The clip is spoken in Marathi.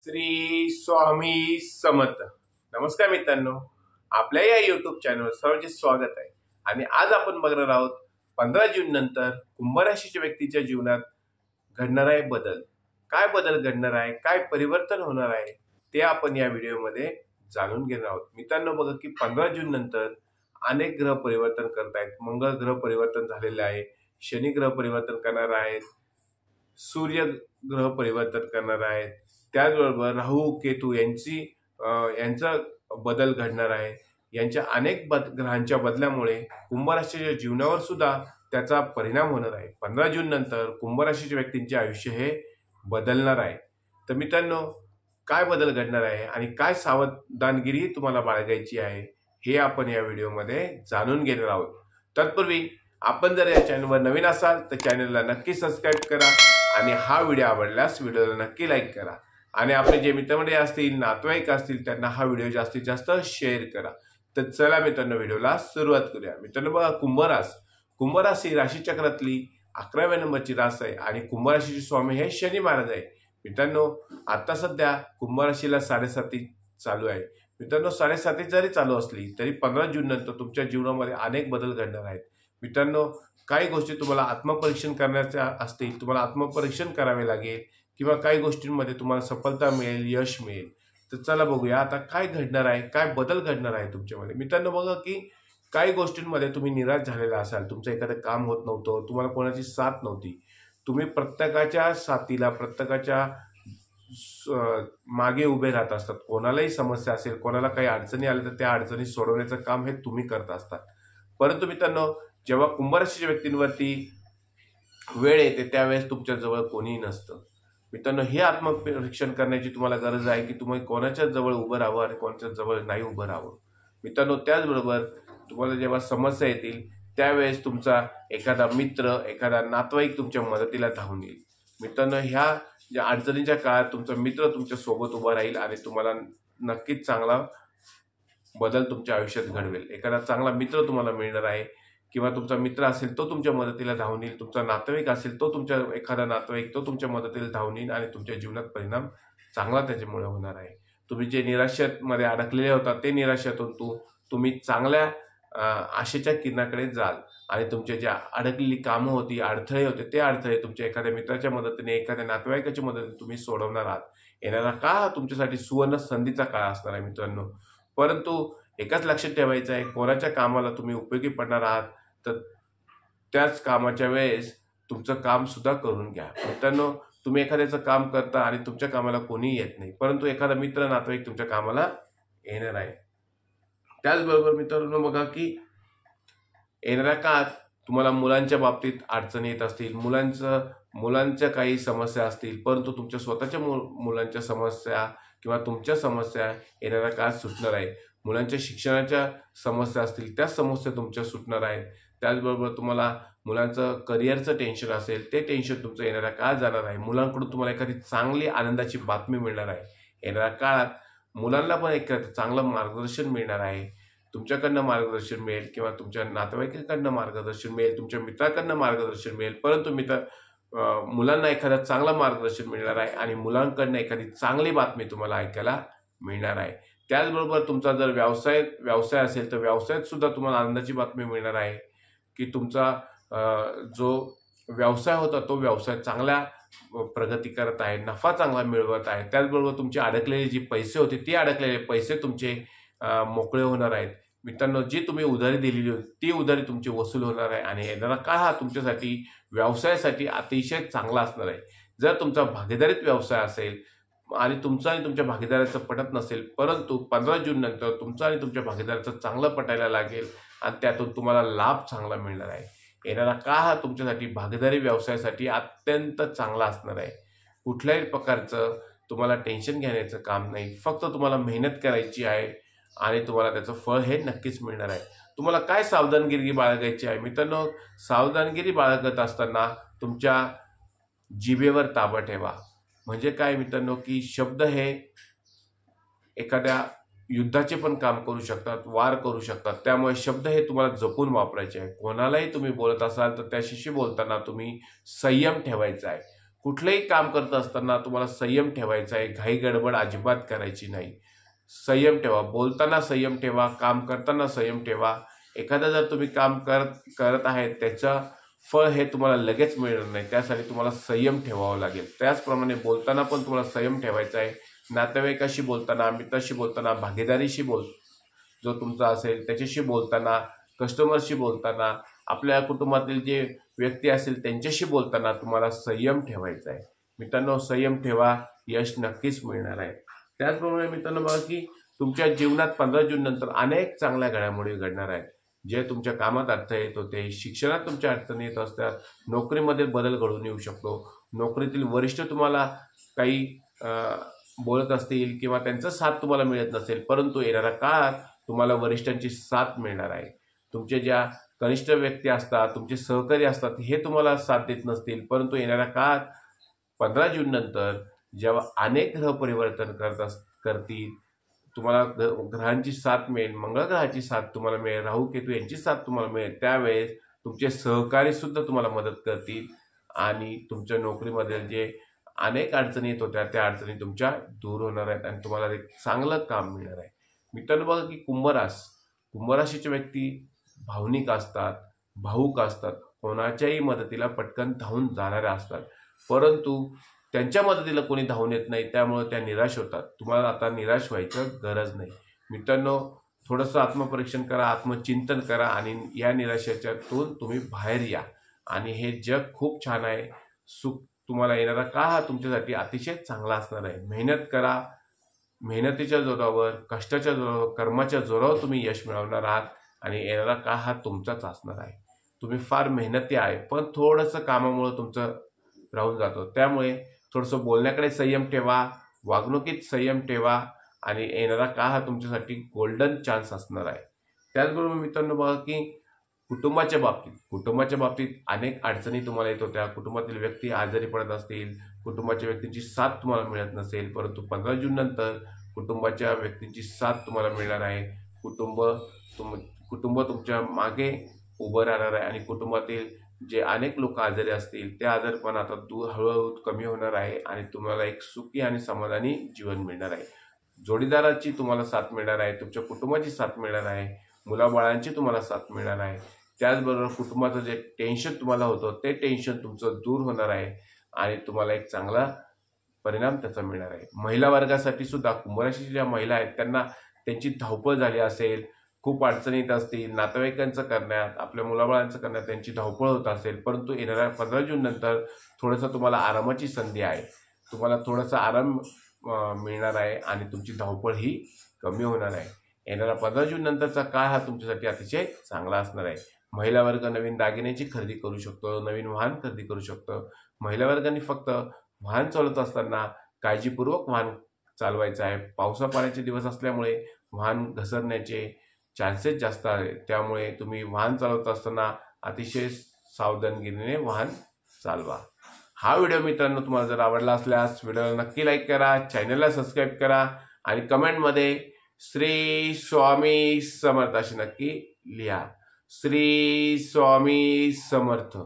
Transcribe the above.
श्री स्वामी समर्थ. नमस्कार मित्रांनो, आपल्या या युट्यूब चॅनलवर सर्वांचे स्वागत आहे. आणि आज आपण बघणार आहोत 15 जून नंतर कुंभ राशीच्या व्यक्तीच्या जीवनात घडणार आहे बदल. काय बदल घडणार आहे, काय परिवर्तन होणार आहे ते आपण या व्हिडिओमध्ये जाणून घेणार आहोत. मित्रांनो बघा की 15 जून नंतर अनेक ग्रह परिवर्तन करत आहेत. मंगळ ग्रह परिवर्तन झालेले आहे, शनी ग्रह परिवर्तन करणार आहेत, सूर्य ग्रह परिवर्तन करणार आहेत, त्याचबरोबर राहू केतू यांचा बदल घडणार आहे. यांच्या अनेक ग्रहांच्या बदलामुळे कुंभ राशीच्या जीवनावर सुद्धा त्याचा परिणाम होणार आहे. 15 जून नंतर कुंभ राशीच्या व्यक्तींचे आयुष्य हे बदलणार आहे. तर मित्रांनो, काय बदल घडणार आहे आणि काय सावधानगिरी तुम्हाला बाळगायची आहे हे आपण या व्हिडिओमध्ये जाणून घेणार आहोत. तत्पूर्वी आपण जर या चॅनलवर नवीन असाल तर चॅनलला नक्की सबस्क्राईब करा आणि हा व्हिडिओ आवडल्यास व्हिडिओला नक्की लाईक करा. आणि आपले जे मित्रमंडळी असतील, नातेवाईक असतील, त्यांना हा व्हिडिओ जास्तीत जास्त शेअर करा. तर चला मित्रांनो, व्हिडिओला सुरुवात करूया. मित्रांनो बघा, कुंभ राशी राशीचक्रातली 11व्या नंबरची रास आहे आणि कुंभ राशीचे स्वामी हे शनी महाराज आहे. मित्रांनो, आता सध्या कुंभ राशीला 7.5 चालू आहे. मित्रांनो, 7.5 जरी चालू असली तरी 15 जून नंतर तुमच्या जीवनामध्ये अनेक बदल घडणार आहेत. मित्रांनो, काही गोष्टी तुम्हाला आत्मपरीक्षण करण्याच्या असतील, तुम्हाला आत्मपरीक्षण करावे लागेल किंवा काही गोष्टींमध्ये तुम्हाला सफलता मिळेल, यश मिळेल. तर चला बघूया आता काय घडणार आहे, काय बदल घडणार आहे तुमच्यामध्ये. मित्रांनो बघा की काही गोष्टींमध्ये तुम्ही निराश झालेला असाल, तुमचं एखादं काम होत नव्हतं, तुम्हाला कोणाची साथ नव्हती, तुम्ही प्रत्येकाच्या साथीला, प्रत्येकाच्या मागे उभे राहत असतात. कोणालाही समस्या असेल, कोणाला काही अडचणी आल्या तर त्या अडचणी सोडवण्याचं काम हे तुम्ही करत असतात. परंतु मित्रांनो, जेव्हा कुंभ राशीच्या व्यक्तींवरती वेळ येते त्यावेळेस तुमच्याजवळ कोणीही नसतं. मित्रांनो, हे आत्मपरीक्षण करण्याची तुम्हाला गरज आहे की तुम्ही कोणाच्या जवळ उभं राहावं आणि कोणाच्या जवळ नाही उभं राहावं. मित्रांनो, त्याचबरोबर तुम्हाला जेव्हा समस्या येतील त्यावेळेस तुमचा एखादा मित्र, एखादा नातेवाईक तुमच्या मदतीला धावून येईल. मित्रांनो, ह्या ज्या अडचणीच्या काळात तुमचा मित्र तुमच्या सोबत उभा राहील आणि तुम्हाला नक्कीच चांगला बदल तुमच्या आयुष्यात घडवेल. एखादा चांगला मित्र तुम्हाला मिळणार आहे किंवा तुमचा मित्र असेल तो तुमच्या मदतीला धावून येईल, तुमचा नातेवाईक असेल तो एखादा नातेवाईक तो तुमच्या मदतीला धावून येईल आणि तुमच्या जीवनात परिणाम चांगला त्याच्यामुळे होणार आहे. तुम्ही जे निराशेमध्ये अडकलेले होता ते निराशेतून तुम्ही चांगल्या आशेच्या किरणाकडे जाल आणि तुमच्या ज्या अडकलेली कामं होती, अडथळे होते, ते अडथळे तुमच्या एखाद्या मित्राच्या मदतीने, एखाद्या नातेवाईकाच्या मदतीने तुम्ही सोडवणार आहात. येणारा काळ हा तुमच्यासाठी सुवर्ण संधीचा काळ असणार आहे मित्रांनो. परंतु एकच लक्षात ठेवायचं आहे, कोणाच्या कामाला तुम्ही उपयोगी पडणार आहात तर त्याच कामाच्या वेळेस तुमचं काम सुद्धा करून घ्या. मित्रांनो, तुम्ही एखाद्याचं काम करता आणि तुमच्या कामाला कोणीही येत नाही, परंतु एखादा मित्र, नातेवाईक तुमच्या कामाला येणार आहे. त्याचबरोबर मित्रांनो बघा की येणाऱ्या काळात तुम्हाला मुलांच्या बाबतीत अडचणी येत असतील, मुलांच्या काही समस्या असतील, परंतु तुमच्या स्वतःच्या मुलांच्या समस्या किंवा तुमच्या समस्या येणाऱ्या काळात सुटणार आहे. मुलांच्या शिक्षणाच्या समस्या असतील त्या समस्या तुमच्या सुटणार आहेत. त्याचबरोबर तुम्हाला मुलांचं करिअरचं टेन्शन असेल ते टेन्शन तुमचं येणाऱ्या काळात जाणार आहे. मुलांकडून तुम्हाला एखादी चांगली आनंदाची बातमी मिळणार आहे. येणाऱ्या काळात मुलांना पण एखादं चांगलं मार्गदर्शन मिळणार आहे. तुमच्याकडनं मार्गदर्शन मिळेल किंवा तुमच्या नातेवाईकांकडनं मार्गदर्शन मिळेल, तुमच्या मित्राकडनं मार्गदर्शन मिळेल, परंतु मुलांना एखादं चांगलं मार्गदर्शन मिळणार आहे आणि मुलांकडनं एखादी चांगली बातमी तुम्हाला ऐकायला मिळणार आहे. त्याचबरोबर तुमचा जर व्यवसाय असेल तर व्यवसायात सुद्धा तुम्हाला आनंदाची बातमी मिळणार आहे की तुमचा जो व्यवसाय होता तो व्यवसाय चांगल्या प्रगती करत आहे, नफा चांगला मिळवत आहे. त्याचबरोबर तुमचे अडकलेले जे पैसे होते ते अडकलेले पैसे तुमचे मोकळे होणार आहेत. मित्रांनो, जी तुम्ही उधारी दिलेली होती ती उधारी तुमची वसूल होणार आहे आणि येणारा काळ हा तुमच्यासाठी व्यवसायासाठी अतिशय चांगला असणार आहे. जर तुमचा भागीदारीत व्यवसाय असेल आणि तुमचं आणि तुमच्या भागीदाराचं पटत नसेल, परंतु 15 जून नंतर तुमचं आणि तुमच्या भागीदाराचं चांगलं पटायला लागेल आणि त्यातून तुम्हाला लाभ चांगला मिळणार आहे. येणारा काळ हा तुमच्यासाठी भागीदारी व्यवसायासाठी अत्यंत चांगला असणार आहे. कुठल्याही प्रकारचं तुम्हाला टेन्शन घेण्याचं काम नाही, फक्त तुम्हाला मेहनत करायची आहे आणि तुम्हाला त्याचं फळ हे नक्कीच मिळणार आहे. तुम्हाला काय सावधानगिरी बाळगायची आहे मित्रांनो? सावधानगिरी बाळगत असताना तुमच्या जिभेवर ताबा ठेवा. म्हणजे काय मित्रांनो की शब्द हे एखाद्या युद्धाचे पण काम करू शकतात, वार करू शकतात. त्यामुळे शब्द हे तुम्हाला जपून वापरायचे आहे. कोणालाही तुम्ही बोलत असाल तर त्याच्याशी बोलताना तुम्ही संयम ठेवायचा आहे. कुठलंही काम करत असताना तुम्हाला संयम ठेवायचा आहे. घाई गडबड अजिबात करायची नाही. संयम ठेवा. बोलताना संयम ठेवा, काम करताना संयम ठेवा. एखादं जर तुम्ही काम करत आहे त्याचं फळ हे तुम्हाला लगेच मिळणार नाही. त्यासाठी तुम्हाला संयम ठेवावा लागेल. त्याचप्रमाणे बोलताना पण तुम्हाला संयम ठेवायचा आहे. नातेवाईकाशी बोलताना, मित्राशी बोलताना, भागीदारीशी जो तुमचा असेल त्याच्याशी बोलताना, कस्टमरशी बोलताना, आपल्या कुटुंबातील जे व्यक्ती असेल त्यांच्याशी बोलताना तुम्हाला संयम ठेवायचा आहे. मित्रांनो, संयम ठेवा, यश नक्कीच मिळणार आहे. त्याचप्रमाणे मित्रांनो बघा की तुमच्या जीवनात 15 जून नंतर अनेक चांगल्या घडामोडी घडणार आहेत. जे तुमच्या कामात अडथळे येत होते, शिक्षणात तुमच्या अडचणी येत असतात, नोकरीमध्ये बदल घडून येऊ शकतो. नोकरीतील वरिष्ठ तुम्हाला काही बोलत असतील किंवा त्यांचा साथ तुम्हाला मिळत नसेल, परंतु येणाऱ्या काळात तुम्हाला वरिष्ठांची साथ मिळणार आहे. तुमचे ज्या कनिष्ठ व्यक्ती असतात, तुमचे सहकारी असतात, हे तुम्हाला साथ देत नसतील, परंतु येणाऱ्या काळात 15 जून नंतर जेव्हा अनेक ग्रह परिवर्तन करतील, तुम्हाला ग्रहांची साथ मिळेल, मंगळ ग्रहाची साथ तुम्हाला मिळेल, राहू केतू यांची साथ तुम्हाला मिळेल. त्यावेळेस तुमचे सहकारी सुद्धा तुम्हाला मदत करतील आणि तुमच्या नोकरीमध्ये जे अनेक अडचणी येत होत्या त्या अडचणी तुमच्या दूर होणार आहेत आणि तुम्हाला एक चांगलं काम मिळणार आहे. मित्रांनो बघा की कुंभराशीचे व्यक्ती भावनिक असतात, भावूक असतात, कोणाच्याही मदतीला पटकन धावून जाणाऱ्या असतात, परंतु त्यांच्या मदतीला कोणी धावून येत नाही, त्यामुळे त्या निराश होतात. तुम्हाला आता निराश व्हायचं गरज नाही. मित्रांनो, थोडंसं आत्मपरीक्षण करा, आत्मचिंतन करा आणि या निराशेच्यातून तुम्ही बाहेर या आणि हे जग खूप छान आहे. सुख तुम्हाला येणारा काळ हा तुमच्यासाठी अतिशय चांगला असणार आहे. मेहनत करा, मेहनतीच्या जोरावर, कष्टाच्या जोरावर, कर्माच्या जोरावर तुम्ही यश मिळवणार आहात आणि येणारा काळ हा तुमचाच असणार आहे. तुम्ही फार मेहनती आहे, पण थोडंसं कामामुळे तुमचं राहून जातं. त्यामुळे थोडंसं बोलण्याकडे संयम ठेवा, वागणुकीत संयम ठेवा आणि येणारा काळ हा तुमच्यासाठी गोल्डन चान्स असणार आहे. त्याचबरोबर मित्रांनो बघा की कुटुंबाच्या बाबतीत अनेक अडचणी तुम्हाला येत होत्या. कुटुंबातील व्यक्ती आजारी पडत असतील, कुटुंबाच्या व्यक्तींची साथ तुम्हाला मिळत नसेल, परंतु 15 जून नंतर कुटुंबाच्या व्यक्तींची साथ तुम्हाला मिळणार आहे. कुटुंब तुमच्या मागे उभं राहणार आहे आणि कुटुंबातील जे अनेक लोक आजारी असतील ते आजारपण आता हळूहळू कमी होणार आहे आणि तुम्हाला एक सुखी आणि समाधानी जीवन मिळणार आहे. जोडीदाराची तुम्हाला साथ मिळणार आहे, तुमच्या कुटुंबाची साथ मिळणार आहे, मुलाबाळांची तुम्हाला साथ मिळणार आहे. त्याचबरोबर कुटुंबाचं जे टेन्शन तुम्हाला होतं ते टेन्शन तुमचं दूर होणार आहे आणि तुम्हाला एक चांगला परिणाम त्याचा मिळणार आहे. महिला वर्गासाठी सुद्धा कुंभराशीच्या ज्या महिला आहेत त्यांना त्यांची धावपळ झाली असेल, खूप अडचणीत असतील, नातेवाईकांचं करण्यात, आपल्या मुलाबाळांचं करण्यात त्यांची धावपळ होत असेल, परंतु येणाऱ्या 15 जून नंतर थोडंसं तुम्हाला आरामाची संधी आहे. तुम्हाला थोडासा आराम मिळणार आहे आणि तुमची धावपळ ही कमी होणार आहे. येणारा 15 जून नंतरचा काळ हा तुमच्यासाठी अतिशय चांगला असणार आहे. महिला वर्ग नवीन दागिन्याची खरेदी करू शकतो, नवीन वाहन खरेदी करू शकतो. महिला वर्गाने फक्त वाहन चालवत असताना काळजीपूर्वक वाहन चालवायचं आहे. पावसा पाण्याचे दिवस असल्यामुळे वाहन घसरण्याचे चान्सेस जास्त आहेत, त्यामुळे तुम्ही वाहन चालवत असताना अतिशय सावधानगिरीने वाहन चालवा. हा व्हिडिओ मित्रांनो तुम्हाला जर आवडला असल्यास व्हिडिओला नक्की लाईक करा, चॅनलला सबस्क्राईब करा आणि कमेंटमध्ये श्री स्वामी समर्थ अशी नक्की लिहा. श्री स्वामी समर्थ.